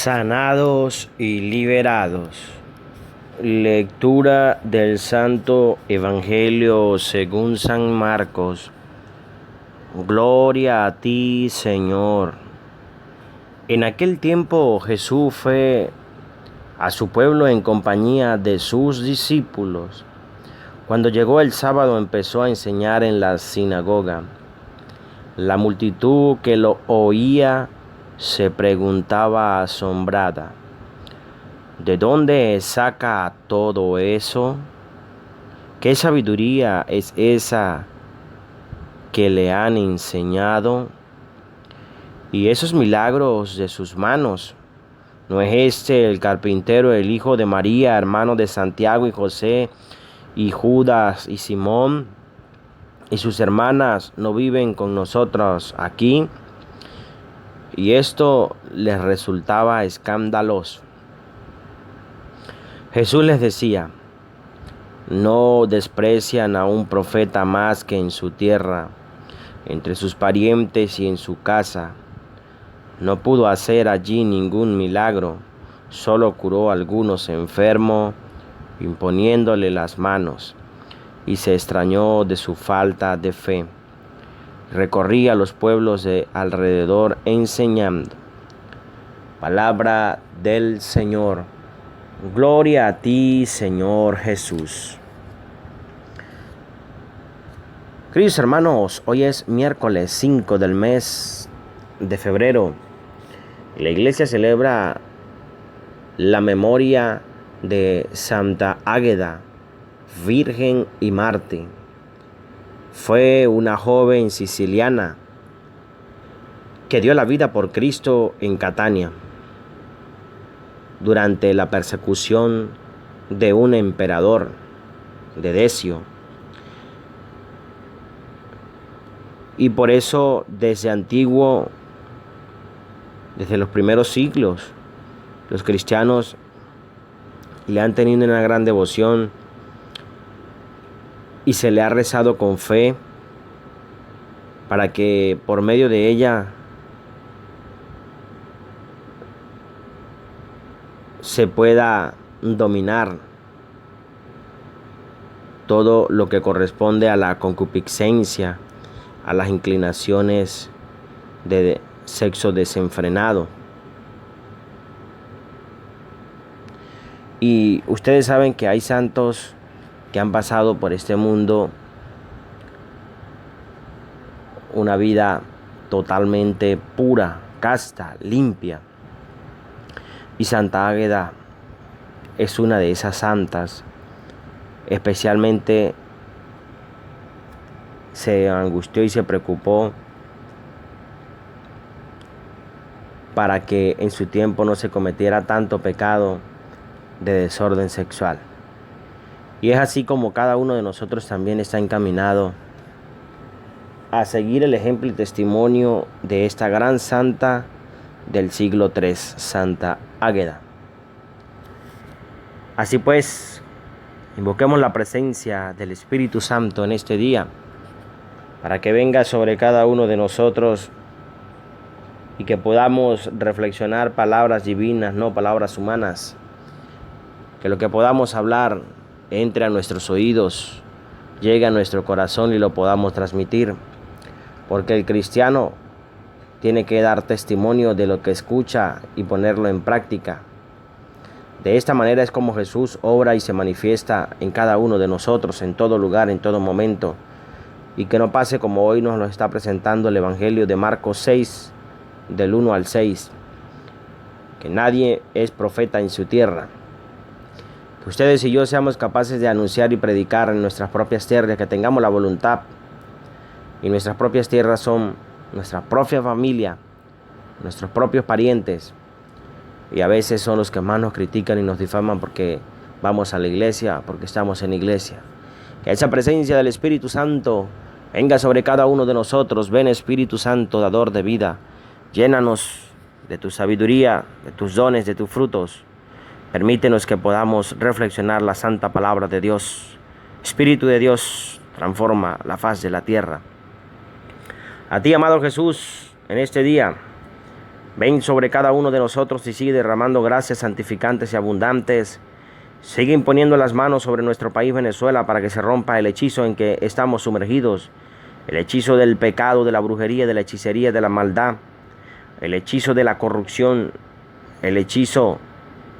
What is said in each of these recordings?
Sanados y liberados. Lectura del Santo Evangelio según San Marcos. Gloria a ti, Señor. En aquel tiempo Jesús fue a su pueblo en compañía de sus discípulos. Cuando llegó el sábado empezó a enseñar en la sinagoga. La multitud que lo oía se preguntaba asombrada: ¿de dónde saca todo eso? ¿Qué sabiduría es esa que le han enseñado? Y esos milagros de sus manos, ¿no es este el carpintero, el hijo de María, hermano de Santiago y José y Judas y Simón? ¿Y sus hermanas no viven con nosotros aquí? Y esto les resultaba escandaloso. Jesús les decía: ¿no desprecian a un profeta más que en su tierra, entre sus parientes y en su casa? No pudo hacer allí ningún milagro, solo curó a algunos enfermos, imponiéndole las manos, y se extrañó de su falta de fe. Recorría los pueblos de alrededor enseñando. Palabra del Señor. Gloria a ti, Señor Jesús. Queridos hermanos, hoy es miércoles 5 del mes de febrero. La iglesia celebra la memoria de Santa Águeda, virgen y mártir. Fue una joven siciliana que dio la vida por Cristo en Catania durante la persecución de un emperador, de Decio. Y por eso desde antiguo, desde los primeros siglos, los cristianos le han tenido una gran devoción y se le ha rezado con fe para que por medio de ella se pueda dominar todo lo que corresponde a la concupiscencia, a las inclinaciones de sexo desenfrenado. Y ustedes saben que hay santos que han pasado por este mundo una vida totalmente pura, casta, limpia. Y Santa Águeda es una de esas santas. Especialmente se angustió y se preocupó para que en su tiempo no se cometiera tanto pecado de desorden sexual. Y es así como cada uno de nosotros también está encaminado a seguir el ejemplo y testimonio de esta gran santa del siglo III, Santa Águeda. Así pues, invoquemos la presencia del Espíritu Santo en este día, para que venga sobre cada uno de nosotros y que podamos reflexionar palabras divinas, no palabras humanas. Que lo que podamos hablar entre a nuestros oídos, llegue a nuestro corazón y lo podamos transmitir. Porque el cristiano tiene que dar testimonio de lo que escucha y ponerlo en práctica. De esta manera es como Jesús obra y se manifiesta en cada uno de nosotros, en todo lugar, en todo momento. Y que no pase como hoy nos lo está presentando el Evangelio de Marcos 6, del 1 al 6. Que nadie es profeta en su tierra. Que ustedes y yo seamos capaces de anunciar y predicar en nuestras propias tierras, que tengamos la voluntad. Y nuestras propias tierras son nuestra propia familia, nuestros propios parientes. Y a veces son los que más nos critican y nos difaman porque vamos a la iglesia, porque estamos en la iglesia. Que esa presencia del Espíritu Santo venga sobre cada uno de nosotros. Ven, Espíritu Santo, dador de vida. Llénanos de tu sabiduría, de tus dones, de tus frutos. Permítenos que podamos reflexionar la santa palabra de Dios. Espíritu de Dios, transforma la faz de la tierra. A ti, amado Jesús, en este día Ven sobre cada uno de nosotros y sigue derramando gracias santificantes y abundantes. Sigue imponiendo las manos sobre nuestro país Venezuela para que se rompa el hechizo en que estamos sumergidos. El hechizo del pecado, de la brujería, de la hechicería, de la maldad. El hechizo de la corrupción. El hechizo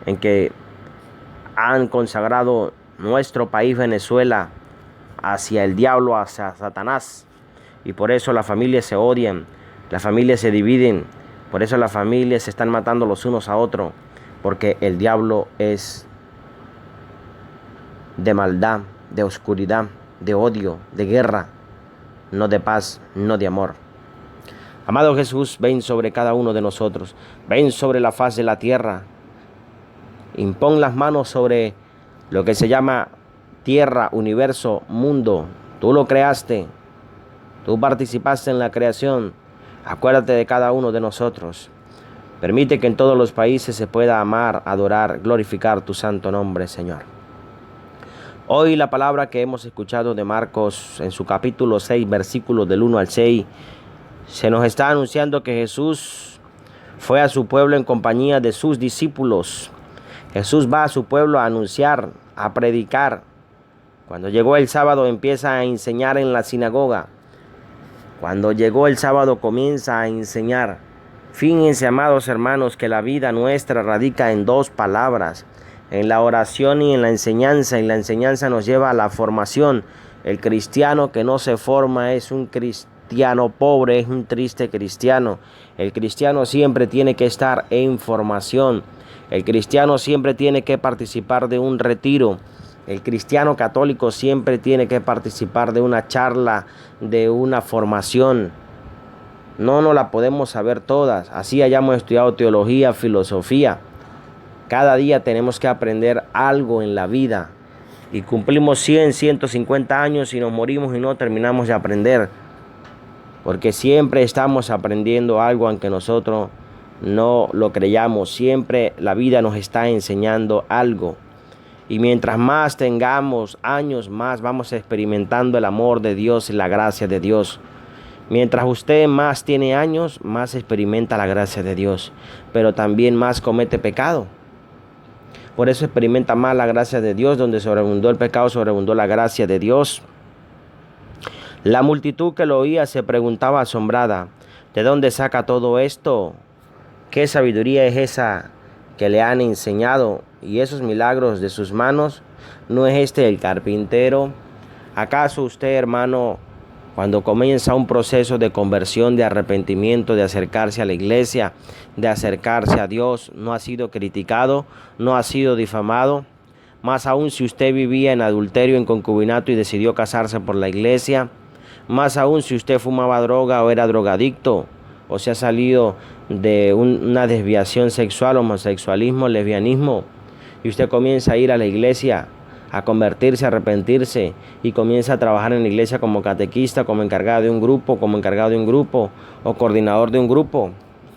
en que han consagrado nuestro país Venezuela hacia el diablo, hacia Satanás. Y por eso las familias se odian, las familias se dividen, por eso las familias se están matando los unos a otros, porque el diablo es de maldad, de oscuridad, de odio, de guerra, no de paz, no de amor. Amado Jesús, ven sobre cada uno de nosotros, ven sobre la faz de la tierra, impón las manos sobre lo que se llama tierra, universo, mundo. Tú lo creaste, tú participaste en la creación. Acuérdate de cada uno de nosotros. Permite que en todos los países se pueda amar, adorar, glorificar tu santo nombre, Señor. Hoy la palabra que hemos escuchado de Marcos en su capítulo 6, versículos del 1 al 6, se nos está anunciando que Jesús fue a su pueblo en compañía de sus discípulos. Jesús va a su pueblo a anunciar, a predicar. Cuando llegó el sábado empieza a enseñar en la sinagoga. Cuando llegó el sábado comienza a enseñar. Fíjense, amados hermanos, que la vida nuestra radica en dos palabras, en la oración y en la enseñanza. Y la enseñanza nos lleva a la formación. El cristiano que no se forma es un cristiano pobre, es un triste cristiano. El cristiano siempre tiene que estar en formación. El cristiano siempre tiene que participar de un retiro. El cristiano católico siempre tiene que participar de una charla, de una formación. No nos la podemos saber todas. Así hayamos estudiado teología, filosofía. Cada día tenemos que aprender algo en la vida. Y cumplimos 100, 150 años y nos morimos y no terminamos de aprender. Porque siempre estamos aprendiendo algo aunque nosotros no lo creyamos. Siempre la vida nos está enseñando algo. Y mientras más tengamos años, más vamos experimentando el amor de Dios y la gracia de Dios. Mientras usted más tiene años, más experimenta la gracia de Dios. Pero también más comete pecado. Por eso experimenta más la gracia de Dios. Donde sobreabundó el pecado, sobreabundó la gracia de Dios. La multitud que lo oía se preguntaba asombrada: ¿de dónde saca todo esto? ¿Qué sabiduría es esa que le han enseñado? Y esos milagros de sus manos, ¿no es este el carpintero? ¿Acaso usted, hermano, cuando comienza un proceso de conversión, de arrepentimiento, de acercarse a la iglesia, de acercarse a Dios, no ha sido criticado, no ha sido difamado? Más aún si usted vivía en adulterio, en concubinato y decidió casarse por la iglesia. Más aún si usted fumaba droga o era drogadicto, o se ha salido de una desviación sexual, homosexualismo, lesbianismo, y usted comienza a ir a la iglesia, a convertirse, a arrepentirse, y comienza a trabajar en la iglesia como catequista, como encargado de un grupo, o coordinador de un grupo.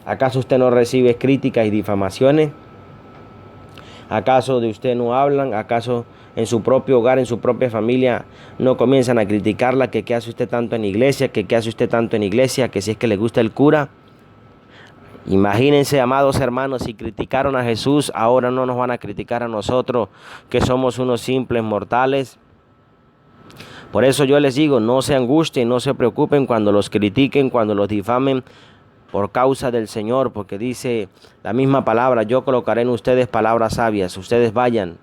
¿Acaso usted no recibe críticas y difamaciones? ¿Acaso de usted no hablan? ¿Acaso en su propio hogar, en su propia familia, no comienzan a criticarla? Que qué hace usted tanto en iglesia, que qué hace usted tanto en iglesia, que si es que le gusta el cura. Imagínense, amados hermanos, si criticaron a Jesús, ahora no nos van a criticar a nosotros, que somos unos simples mortales. Por eso yo les digo, no se angustien, no se preocupen cuando los critiquen, cuando los difamen por causa del Señor, porque dice la misma palabra: yo colocaré en ustedes palabras sabias. Ustedes vayan,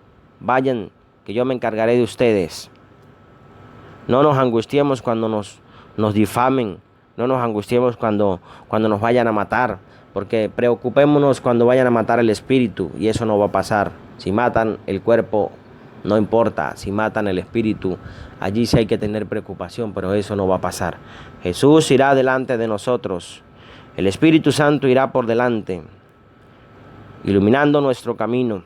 que yo me encargaré de ustedes. No nos angustiemos cuando nos difamen, no nos angustiemos cuando nos vayan a matar. Porque preocupémonos cuando vayan a matar el espíritu, y eso no va a pasar. Si matan el cuerpo, no importa. Si matan el espíritu, allí sí hay que tener preocupación, pero eso no va a pasar. Jesús irá delante de nosotros. El Espíritu Santo irá por delante, iluminando nuestro camino.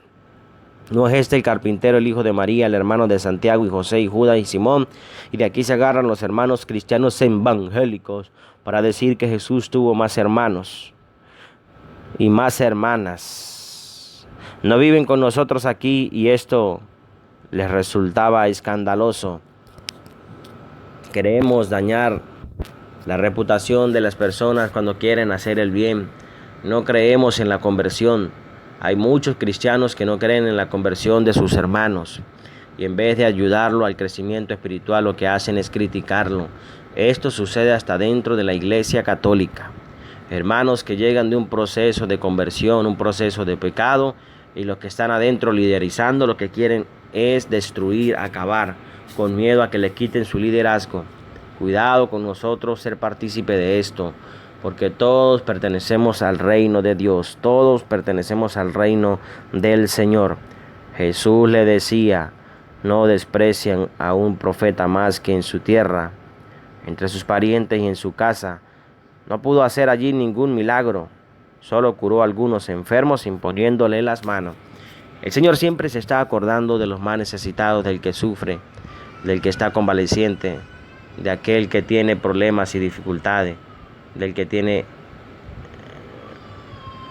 ¿No es este el carpintero, el hijo de María, el hermano de Santiago y José y Judas y Simón? Y de aquí se agarran los hermanos cristianos evangélicos para decir que Jesús tuvo más hermanos y más hermanas. No viven con nosotros aquí y esto les resultaba escandaloso. Queremos dañar la reputación de las personas cuando quieren hacer el bien. no creemos en la conversión. Hay muchos cristianos que no creen en la conversión de sus hermanos y en vez de ayudarlo al crecimiento espiritual lo que hacen es criticarlo. Esto sucede hasta dentro de la Iglesia Católica. Hermanos que llegan de un proceso de conversión, un proceso de pecado, y los que están adentro liderizando lo que quieren es destruir, acabar, con miedo a que le quiten su liderazgo. Cuidado con nosotros ser partícipe de esto, porque todos pertenecemos al reino de Dios, todos pertenecemos al reino del Señor. Jesús le decía, no desprecian a un profeta más que en su tierra, entre sus parientes y en su casa. No pudo hacer allí ningún milagro, solo curó a algunos enfermos imponiéndole las manos. El Señor siempre se está acordando de los más necesitados, del que sufre, del que está convaleciente, de aquel que tiene problemas y dificultades, del que tiene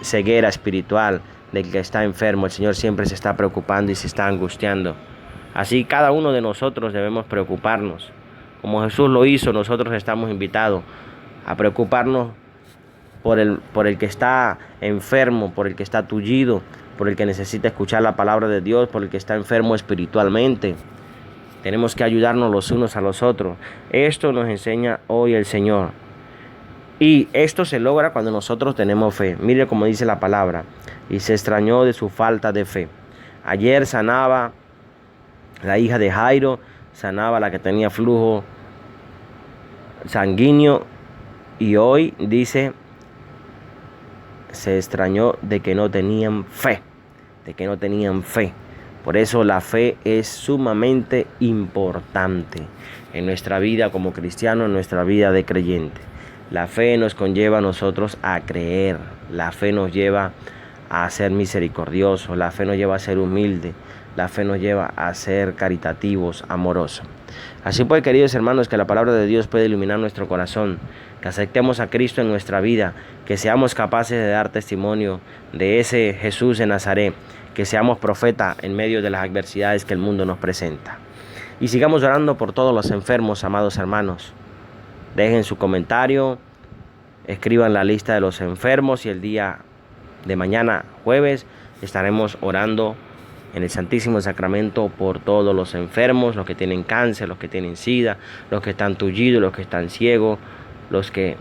ceguera espiritual, del que está enfermo. El Señor siempre se está preocupando y se está angustiando. Así cada uno de nosotros debemos preocuparnos. Como Jesús lo hizo, nosotros estamos invitados a preocuparnos por el que está enfermo, por el que está tullido, por el que necesita escuchar la palabra de Dios, por el que está enfermo espiritualmente. Tenemos que ayudarnos los unos a los otros. Esto nos enseña hoy el Señor. Y esto se logra cuando nosotros tenemos fe. Mire cómo dice la palabra. Y se extrañó de su falta de fe. Ayer sanaba la hija de Jairo, sanaba la que tenía flujo sanguíneo. Y hoy dice, se extrañó de que no tenían fe. De que no tenían fe. Por eso la fe es sumamente importante en nuestra vida como cristianos, en nuestra vida de creyente. La fe nos conlleva a nosotros a creer. La fe nos lleva a ser misericordiosos. La fe nos lleva a ser humildes. La fe nos lleva a ser caritativos, amorosos. Así pues, queridos hermanos, que la palabra de Dios puede iluminar nuestro corazón, que aceptemos a Cristo en nuestra vida, que seamos capaces de dar testimonio de ese Jesús de Nazaret, que seamos profeta en medio de las adversidades que el mundo nos presenta. Y sigamos orando por todos los enfermos, amados hermanos. Dejen su comentario, escriban la lista de los enfermos y el día de mañana, jueves, estaremos orando en el Santísimo Sacramento por todos los enfermos, los que tienen cáncer, los que tienen sida, los que están tullidos, los que están ciegos, los que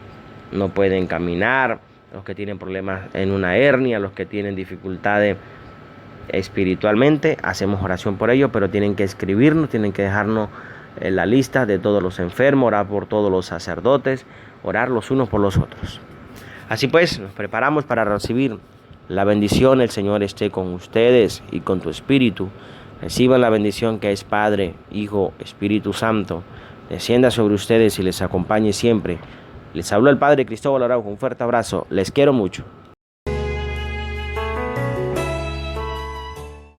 no pueden caminar, los que tienen problemas en una hernia, los que tienen dificultades espiritualmente. Hacemos oración por ellos, pero tienen que escribirnos, tienen que dejarnos la lista de todos los enfermos, orar por todos los sacerdotes, orar los unos por los otros. Así pues, nos preparamos para recibir la bendición. El Señor esté con ustedes y con tu espíritu. Reciban la bendición que es Padre, Hijo, Espíritu Santo. Descienda sobre ustedes y les acompañe siempre. Les habló el Padre Cristóbal Araujo. Un fuerte abrazo. Les quiero mucho.